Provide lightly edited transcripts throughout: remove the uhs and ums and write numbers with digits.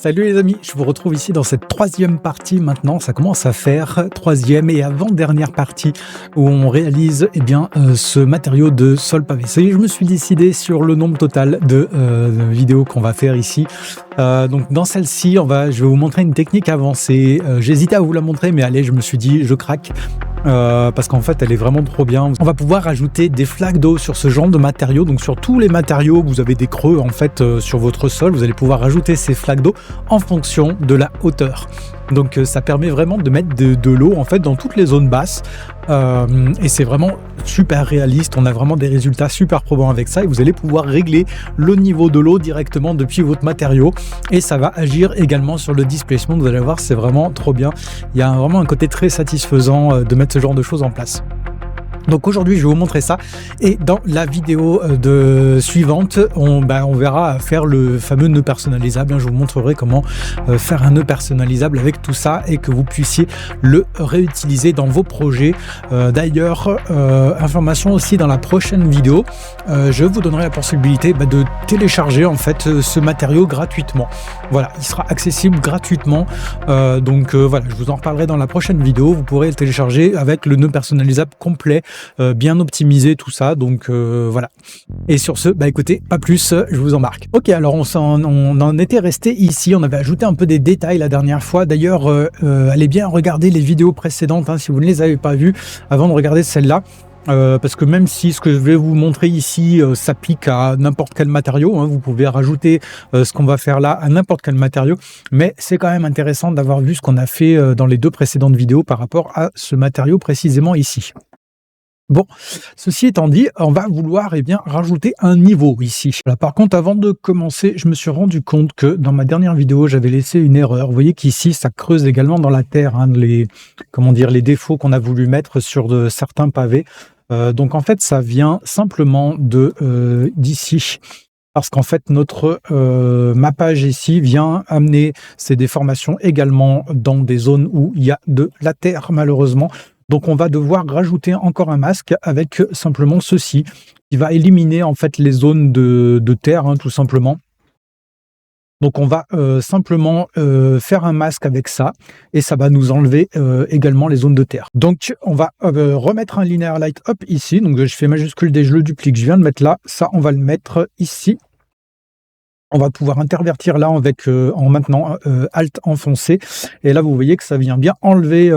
Salut les amis, je vous retrouve ici dans cette troisième partie maintenant, ça commence à faire troisième et avant-dernière partie où on réalise ce matériau de sol pavé. Ça y est, je me suis décidé sur le nombre total de vidéos qu'on va faire ici. Donc dans celle-ci, je vais vous montrer une technique avancée. J'hésitais à vous la montrer, mais allez, je me suis dit, je craque. Parce qu'en fait elle est vraiment trop bien. On va pouvoir ajouter des flaques d'eau sur ce genre de matériaux, donc sur tous les matériaux vous avez des creux en fait sur votre sol, vous allez pouvoir ajouter ces flaques d'eau en fonction de la hauteur. Donc ça permet vraiment de mettre de l'eau en fait dans toutes les zones basses et c'est vraiment super réaliste. On a vraiment des résultats super probants avec ça et vous allez pouvoir régler le niveau de l'eau directement depuis votre matériau et ça va agir également sur le displacement. Vous allez voir, c'est vraiment trop bien. Il y a vraiment un côté très satisfaisant de mettre ce genre de choses en place. Donc aujourd'hui je vais vous montrer ça et dans la vidéo suivante on verra faire le fameux nœud personnalisable. Je vous montrerai comment faire un nœud personnalisable avec tout ça et que vous puissiez le réutiliser dans vos projets. D'ailleurs information aussi dans la prochaine vidéo, je vous donnerai la possibilité de télécharger en fait ce matériau gratuitement. Voilà, il sera accessible gratuitement donc voilà, je vous en reparlerai dans la prochaine vidéo. Vous pourrez le télécharger avec le nœud personnalisable complet, bien optimisé, tout ça. Donc voilà. Et sur ce, écoutez, pas plus, je vous embarque. Ok, alors on en était resté ici. On avait ajouté un peu des détails la dernière fois. D'ailleurs, allez bien regarder les vidéos précédentes si vous ne les avez pas vues avant de regarder celle-là. Parce que même si ce que je vais vous montrer ici s'applique à n'importe quel matériau, vous pouvez rajouter ce qu'on va faire là à n'importe quel matériau, mais c'est quand même intéressant d'avoir vu ce qu'on a fait dans les deux précédentes vidéos par rapport à ce matériau précisément ici. Bon, ceci étant dit, on va vouloir rajouter un niveau ici. Là, par contre, avant de commencer, je me suis rendu compte que dans ma dernière vidéo, j'avais laissé une erreur. Vous voyez qu'ici, ça creuse également dans la terre, les défauts qu'on a voulu mettre sur certains pavés. Donc en fait, ça vient simplement d'ici. Parce qu'en fait, notre mappage ici vient amener ces déformations également dans des zones où il y a de la terre, malheureusement. Donc on va devoir rajouter encore un masque avec simplement ceci, qui va éliminer en fait les zones de terre, tout simplement. Donc on va simplement faire un masque avec ça et ça va nous enlever également les zones de terre. Donc on va remettre un linear light up ici. Donc je fais majuscule D, je le duplique, je viens de mettre là. Ça on va le mettre ici. On va pouvoir intervertir là avec en maintenant Alt enfoncé. Et là, vous voyez que ça vient bien enlever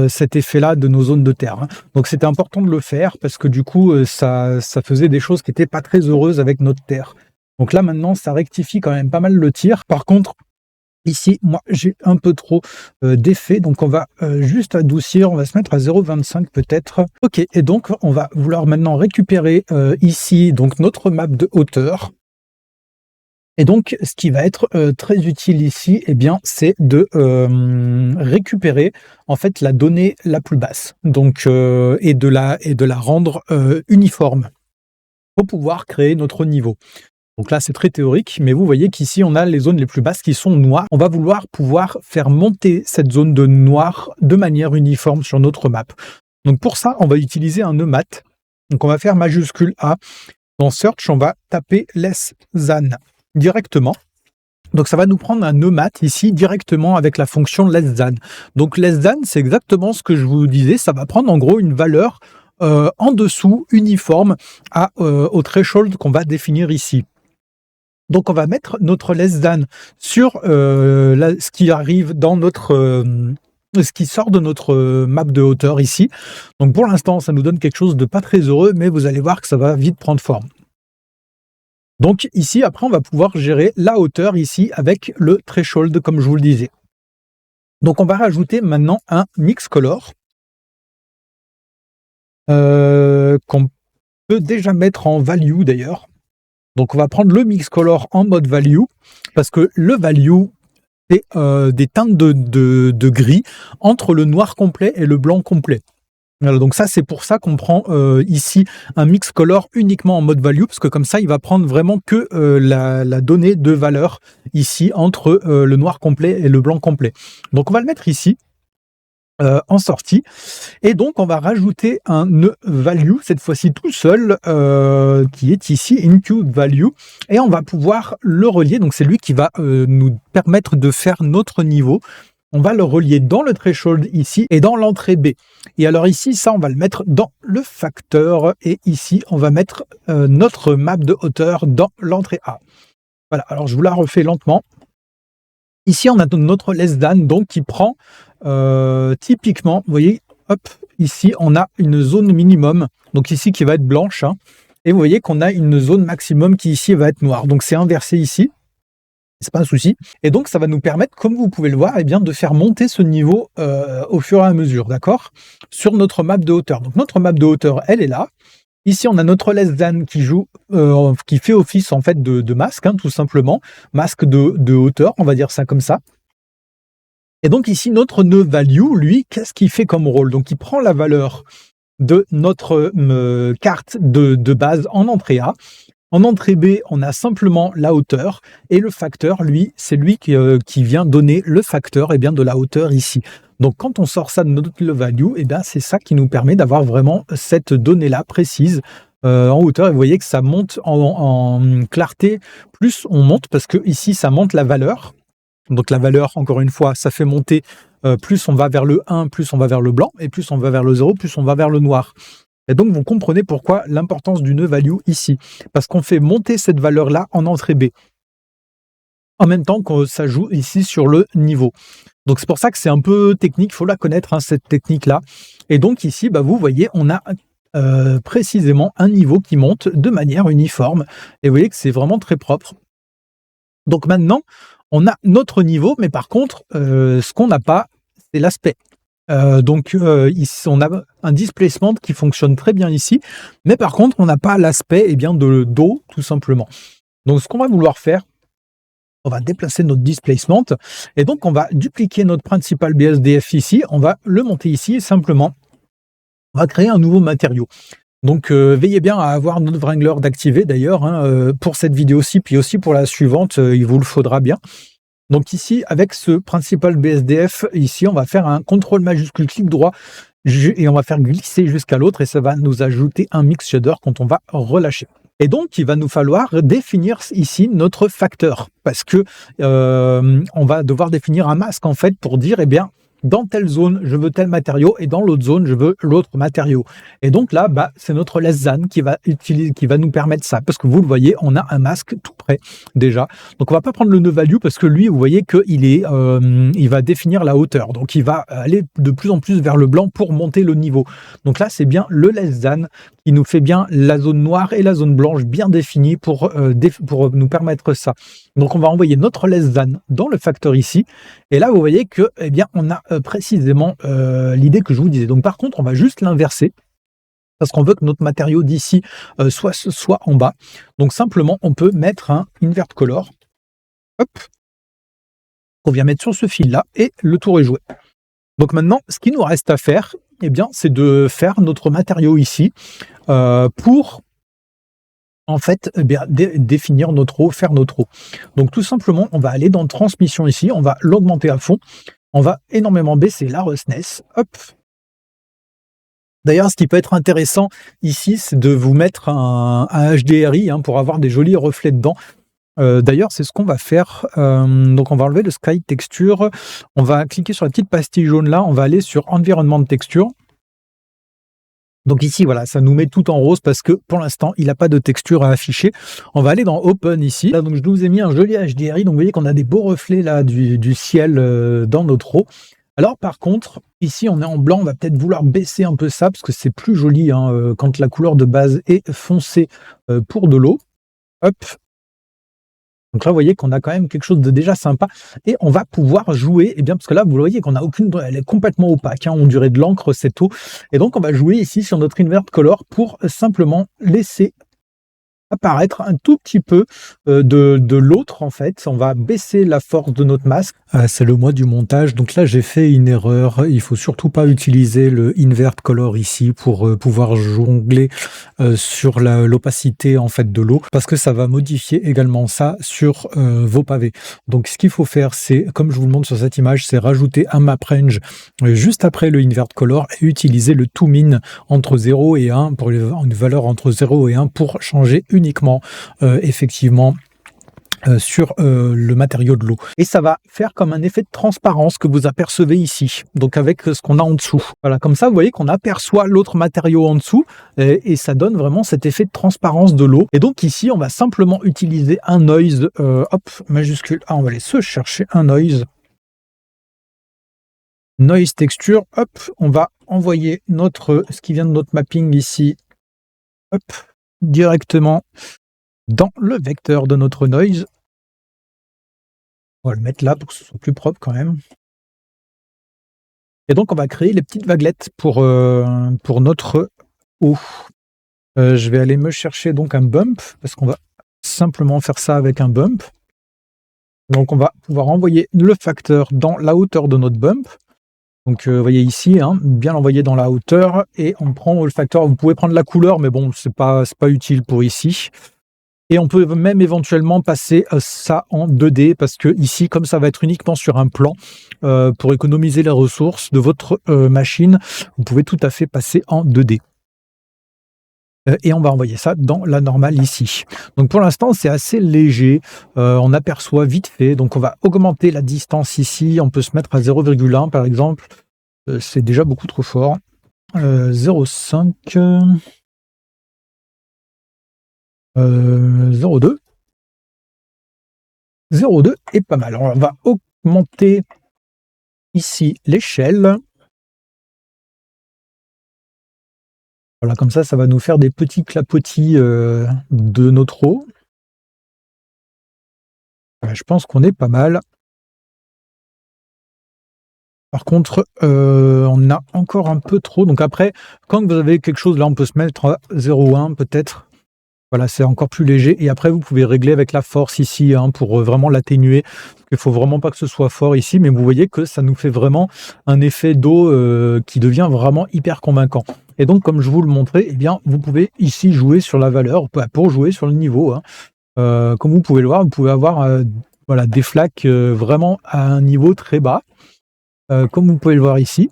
cet effet-là de nos zones de terre. Donc, c'était important de le faire parce que du coup, ça faisait des choses qui n'étaient pas très heureuses avec notre terre. Donc là, maintenant, ça rectifie quand même pas mal le tir. Par contre, ici, moi, j'ai un peu trop d'effet. Donc, on va juste adoucir. On va se mettre à 0,25 peut-être. OK. Et donc, on va vouloir maintenant récupérer ici donc notre map de hauteur. Et donc, ce qui va être très utile ici, c'est de récupérer en fait la donnée la plus basse, donc et de la rendre uniforme pour pouvoir créer notre niveau. Donc là, c'est très théorique, mais vous voyez qu'ici, on a les zones les plus basses qui sont noires. On va vouloir pouvoir faire monter cette zone de noir de manière uniforme sur notre map. Donc pour ça, on va utiliser un nœud mat. Donc on va faire majuscule A. Dans Search, on va taper less than directement. Donc ça va nous prendre un nœud mat ici directement avec la fonction less than. Donc less than, c'est exactement ce que je vous disais, ça va prendre en gros une valeur en dessous uniforme au threshold qu'on va définir ici. Donc on va mettre notre less than sur ce qui arrive dans notre ce qui sort de notre map de hauteur ici. Donc pour l'instant, ça nous donne quelque chose de pas très heureux, mais vous allez voir que ça va vite prendre forme. Donc ici, après, on va pouvoir gérer la hauteur ici avec le threshold, comme je vous le disais. Donc on va rajouter maintenant un mix color qu'on peut déjà mettre en value d'ailleurs. Donc on va prendre le mix color en mode value parce que le value, c'est des teintes de gris entre le noir complet et le blanc complet. Voilà, donc ça c'est pour ça qu'on prend ici un mix color uniquement en mode value, parce que comme ça il va prendre vraiment que la donnée de valeur ici entre le noir complet et le blanc complet. Donc on va le mettre ici. en sortie. Et donc on va rajouter un nœud value, cette fois-ci tout seul, qui est ici, include value, et on va pouvoir le relier. Donc c'est lui qui va nous permettre de faire notre niveau. On va le relier dans le threshold ici et dans l'entrée B. Et alors ici, ça, on va le mettre dans le facteur. Et ici, on va mettre notre map de hauteur dans l'entrée A. Voilà, alors je vous la refais lentement. Ici, on a notre less than, donc qui prend typiquement, vous voyez, hop, ici, on a une zone minimum, donc ici qui va être blanche, hein, et vous voyez qu'on a une zone maximum qui ici va être noire. Donc c'est inversé ici, c'est pas un souci. Et donc ça va nous permettre, comme vous pouvez le voir, eh bien, de faire monter ce niveau au fur et à mesure, d'accord, sur notre map de hauteur. Donc notre map de hauteur, elle est là. Ici, on a notre less than qui joue, qui fait office en fait de masque, hein, tout simplement, masque de hauteur, on va dire ça comme ça. Et donc ici, notre nœud value, lui, qu'est-ce qu'il fait comme rôle? Donc il prend la valeur de notre carte de base en entrée A. En entrée B, on a simplement la hauteur, et le facteur, lui, c'est lui qui vient donner le facteur de la hauteur ici. Donc quand on sort ça de notre value, c'est ça qui nous permet d'avoir vraiment cette donnée-là précise en hauteur. Et vous voyez que ça monte en clarté, plus on monte, parce que ici, ça monte la valeur. Donc la valeur, encore une fois, ça fait monter, plus on va vers le 1, plus on va vers le blanc, et plus on va vers le 0, plus on va vers le noir. Et donc vous comprenez pourquoi l'importance du nœud value ici, parce qu'on fait monter cette valeur-là en entrée B, en même temps que ça joue ici sur le niveau. Donc c'est pour ça que c'est un peu technique, il faut la connaître, hein, cette technique-là. Et donc ici, vous voyez, on a précisément un niveau qui monte de manière uniforme, et vous voyez que c'est vraiment très propre. Donc maintenant, on a notre niveau, mais par contre, ce qu'on n'a pas, c'est l'aspect. Ici, on a un displacement qui fonctionne très bien ici, mais par contre, on n'a pas l'aspect de dos, tout simplement. Donc, ce qu'on va vouloir faire, on va déplacer notre displacement, et donc on va dupliquer notre principal BSDF ici, on va le monter ici, et simplement, on va créer un nouveau matériau. Donc veillez bien à avoir notre Wrangler d'activer d'ailleurs, hein, pour cette vidéo-ci, puis aussi pour la suivante, il vous le faudra bien. Donc ici, avec ce principal BSDF, ici, on va faire un contrôle majuscule clic droit et on va faire glisser jusqu'à l'autre, et ça va nous ajouter un mix shader quand on va relâcher. Et donc, il va nous falloir définir ici notre facteur, parce que on va devoir définir un masque en fait pour dire, dans telle zone, je veux tel matériau, et dans l'autre zone, je veux l'autre matériau. Et donc là, c'est notre less than qui va nous permettre ça, parce que vous le voyez, on a un masque tout prêt déjà. Donc on va pas prendre le nœud value, parce que lui, vous voyez il va définir la hauteur. Donc il va aller de plus en plus vers le blanc pour monter le niveau. Donc là, c'est bien le less than qui nous fait bien la zone noire et la zone blanche bien définie pour nous permettre ça. Donc on va envoyer notre less than dans le facteur ici, et là vous voyez que on a précisément l'idée que je vous disais. Donc par contre, on va juste l'inverser, parce qu'on veut que notre matériau d'ici soit en bas. Donc simplement, on peut mettre un invert color, hop, qu'on vient mettre sur ce fil-là, et le tour est joué. Donc maintenant, ce qui nous reste à faire, c'est de faire notre matériau ici pour en fait définir notre eau, faire notre eau. Donc tout simplement, on va aller dans transmission ici, on va l'augmenter à fond, on va énormément baisser la roughness, hop. D'ailleurs, ce qui peut être intéressant ici, c'est de vous mettre un HDRI pour avoir des jolis reflets dedans. D'ailleurs, c'est ce qu'on va faire. Donc on va enlever le Sky Texture, on va cliquer sur la petite pastille jaune là, on va aller sur Environnement de texture. Donc ici, voilà, ça nous met tout en rose parce que pour l'instant, il n'a pas de texture à afficher. On va aller dans Open ici. Là, donc je vous ai mis un joli HDRI. Donc vous voyez qu'on a des beaux reflets là du ciel dans notre eau. Alors par contre, ici on est en blanc, on va peut-être vouloir baisser un peu ça parce que c'est plus joli quand la couleur de base est foncée pour de l'eau. Hop. Donc là, vous voyez qu'on a quand même quelque chose de déjà sympa, et on va pouvoir jouer, parce que là, vous voyez qu'on a elle est complètement opaque, on dirait de l'encre cette eau, et donc on va jouer ici sur notre invert color pour simplement laisser apparaître un tout petit peu de l'autre en fait. On va baisser la force de notre masque. C'est le mois du montage, donc là j'ai fait une erreur. Il faut surtout pas utiliser le invert color ici pour pouvoir jongler sur l'opacité en fait de l'eau, parce que ça va modifier également ça sur vos pavés. Donc ce qu'il faut faire, c'est, comme je vous le montre sur cette image, c'est rajouter un map range juste après le invert color et utiliser le to min entre 0 et 1 pour une valeur entre 0 et 1 pour changer uniquement effectivement sur le matériau de l'eau. Et ça va faire comme un effet de transparence que vous apercevez ici, donc avec ce qu'on a en dessous. Voilà, comme ça vous voyez qu'on aperçoit l'autre matériau en dessous et ça donne vraiment cet effet de transparence de l'eau. Et donc ici on va simplement utiliser un noise, hop, majuscule, on va aller se chercher un noise. Noise texture, hop, on va envoyer ce qui vient de notre mapping ici, hop, directement dans le vecteur de notre noise. On va le mettre là pour que ce soit plus propre quand même. Et donc on va créer les petites vaguelettes pour notre eau. Je vais aller me chercher donc un bump, parce qu'on va simplement faire ça avec un bump. Donc on va pouvoir envoyer le facteur dans la hauteur de notre bump. Donc vous voyez ici, bien l'envoyer dans la hauteur, et on prend le facteur. Vous pouvez prendre la couleur, mais bon, c'est pas utile pour ici. Et on peut même éventuellement passer ça en 2D, parce que ici, comme ça va être uniquement sur un plan, pour économiser les ressources de votre machine, vous pouvez tout à fait passer en 2D. Et on va envoyer ça dans la normale ici. Donc pour l'instant, c'est assez léger. On aperçoit vite fait. Donc on va augmenter la distance ici. On peut se mettre à 0,1 par exemple. C'est déjà beaucoup trop fort. 0,5. 0,2. 0,2 est pas mal. Alors on va augmenter ici l'échelle. Voilà, comme ça va nous faire des petits clapotis de notre eau. Je pense qu'on est pas mal. Par contre, on a encore un peu trop. Donc après, quand vous avez quelque chose, là, on peut se mettre à 0,1 peut-être. Voilà, c'est encore plus léger. Et après, vous pouvez régler avec la force ici pour vraiment l'atténuer. Il ne faut vraiment pas que ce soit fort ici, mais vous voyez que ça nous fait vraiment un effet d'eau qui devient vraiment hyper convaincant. Et donc, comme je vous le montrais, eh bien, vous pouvez ici jouer sur la valeur pour jouer sur le niveau. Comme vous pouvez le voir, vous pouvez avoir voilà, des flaques vraiment à un niveau très bas, comme vous pouvez le voir ici.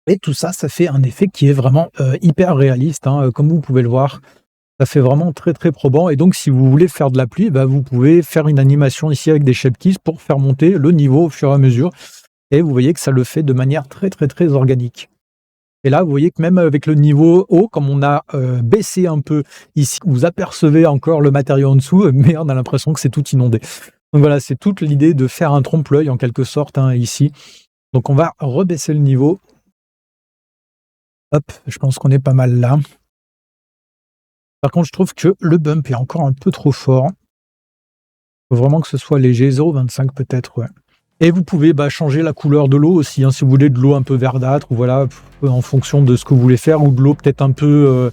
Et tout ça, ça fait un effet qui est vraiment hyper réaliste, comme vous pouvez le voir. Ça fait vraiment très très probant. Et donc si vous voulez faire de la pluie, vous pouvez faire une animation ici avec des shape keys pour faire monter le niveau au fur et à mesure. Et vous voyez que ça le fait de manière très très très organique. Et là vous voyez que même avec le niveau haut, comme on a baissé un peu ici, vous apercevez encore le matériau en dessous, mais on a l'impression que c'est tout inondé. Donc voilà, c'est toute l'idée de faire un trompe-l'œil en quelque sorte ici. Donc on va rebaisser le niveau. Hop, je pense qu'on est pas mal là. Par contre, je trouve que le bump est encore un peu trop fort. Il faut vraiment que ce soit léger, 0,25 peut-être, ouais. Et vous pouvez changer la couleur de l'eau aussi, si vous voulez de l'eau un peu verdâtre, ou voilà, en fonction de ce que vous voulez faire, ou de l'eau peut-être un peu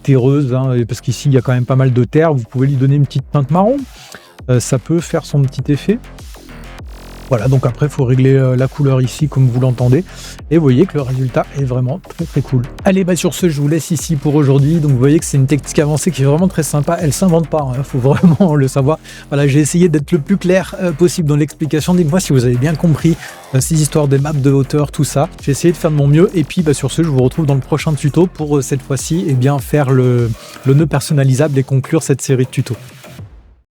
terreuse, parce qu'ici il y a quand même pas mal de terre, vous pouvez lui donner une petite teinte marron. Ça peut faire son petit effet. Voilà, donc après il faut régler la couleur ici comme vous l'entendez, et vous voyez que le résultat est vraiment très très cool. Allez, sur ce, je vous laisse ici pour aujourd'hui. Donc vous voyez que c'est une technique avancée qui est vraiment très sympa, elle s'invente pas, faut vraiment le savoir. Voilà, j'ai essayé d'être le plus clair possible dans l'explication. Dites-moi si vous avez bien compris ces histoires des maps de hauteur, tout ça. J'ai essayé de faire de mon mieux, et puis sur ce, je vous retrouve dans le prochain tuto pour cette fois-ci faire le nœud personnalisable et conclure cette série de tutos.